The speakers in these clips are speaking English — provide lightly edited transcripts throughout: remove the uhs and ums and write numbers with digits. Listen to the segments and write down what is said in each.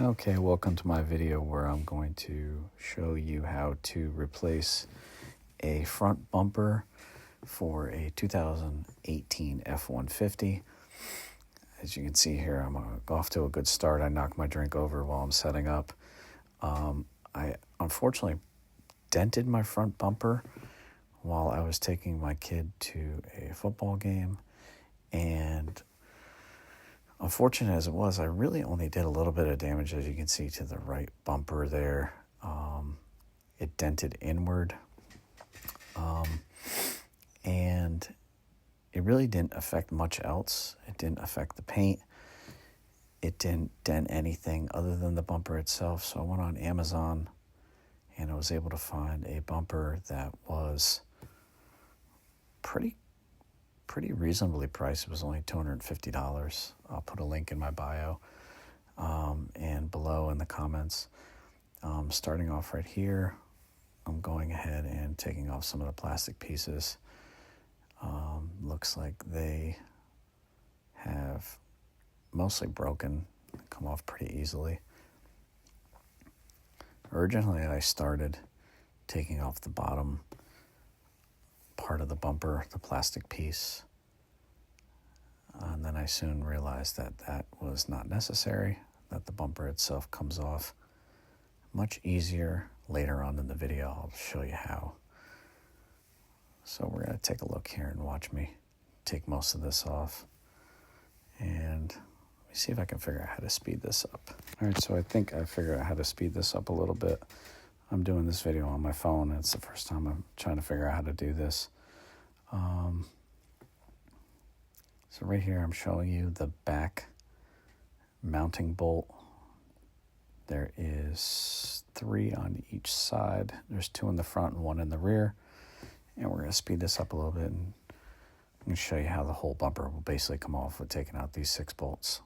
Okay, welcome to my video where I'm going to show you how to replace a front bumper for a 2018 F-150. As you can see here, I'm off to a good start. I knocked my drink over while I'm setting up. I unfortunately dented my front bumper while I was taking my kid to a football game, and unfortunate as it was, I really only did a little bit of damage, as you can see, to the right bumper there. It dented inward, and it really didn't affect much else. It didn't affect the paint. It didn't dent anything other than the bumper itself. So I went on Amazon and I was able to find a bumper that was pretty reasonably priced. It was only $250. I'll put a link in my bio and below in the comments. Starting off right here, I'm going ahead and taking off some of the plastic pieces. Looks like they have mostly broken, come off pretty easily. Originally, I started taking off the bottom part of the bumper, the plastic piece, and then I soon realized that that was not necessary, that the bumper itself comes off much easier. Later on in the video, I'll show you how. So we're going to take a look here and watch me take most of this off. And let me see if I can figure out how to speed this up. All right, so I think I figured out how to speed this up a little bit. I'm doing this video on my phone, and it's the first time I'm trying to figure out how to do this. So right here, I'm showing you the back mounting bolt. There is 3 on each side. There's 2 in the front and 1 in the rear. And we're going to speed this up a little bit, and I'm going to show you how the whole bumper will basically come off with taking out these 6 bolts.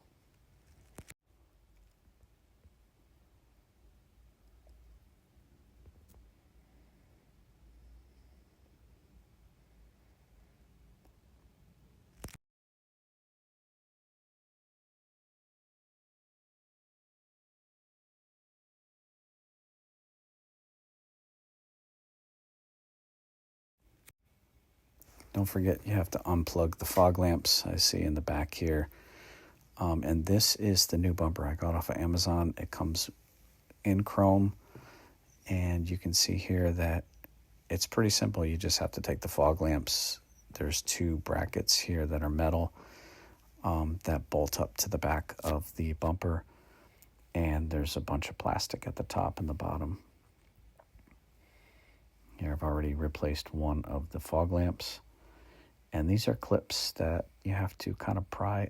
Don't forget, you have to unplug the fog lamps I see in the back here. And this is the new bumper I got off of Amazon. It comes in chrome, and you can see here that it's pretty simple. You just have to take the fog lamps. There's 2 brackets here that are metal that bolt up to the back of the bumper, and there's a bunch of plastic at the top and the bottom. Here I've already replaced one of the fog lamps. And these are clips that you have to kind of pry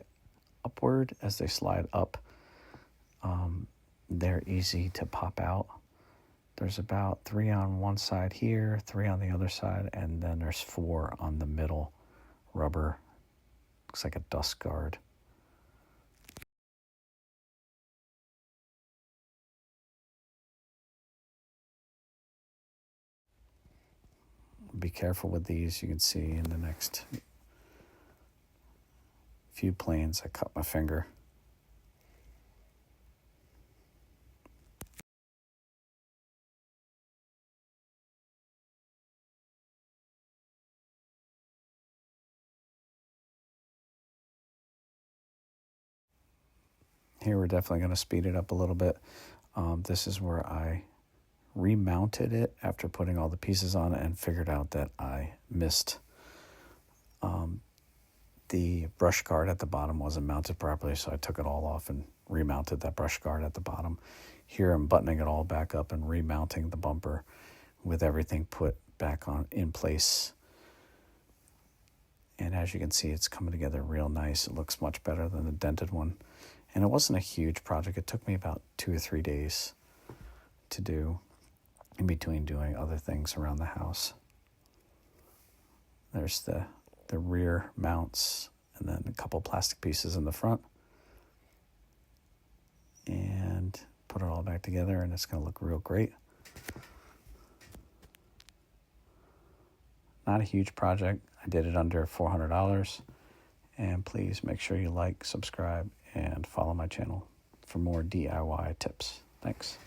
upward as they slide up. They're easy to pop out. There's about 3 on one side here, 3 on the other side, and then there's 4 on the middle rubber. Looks like a dust guard. Be careful with these. You can see in the next few planes I cut my finger. Here we're definitely going to speed it up a little bit. This is where I remounted it after putting all the pieces on it and figured out that I missed the brush guard at the bottom wasn't mounted properly, so I took it all off and remounted that brush guard at the bottom. Here I'm buttoning it all back up and remounting the bumper with everything put back on in place. And as you can see, it's coming together real nice. It looks much better than the dented one. And it wasn't a huge project. It took me about 2 or 3 days to do, in between doing other things around the house. There's the rear mounts, and then a couple plastic pieces in the front. And put it all back together, and it's going to look real great. Not a huge project. I did it under $400. And please make sure you like, subscribe, and follow my channel. for more DIY tips. Thanks.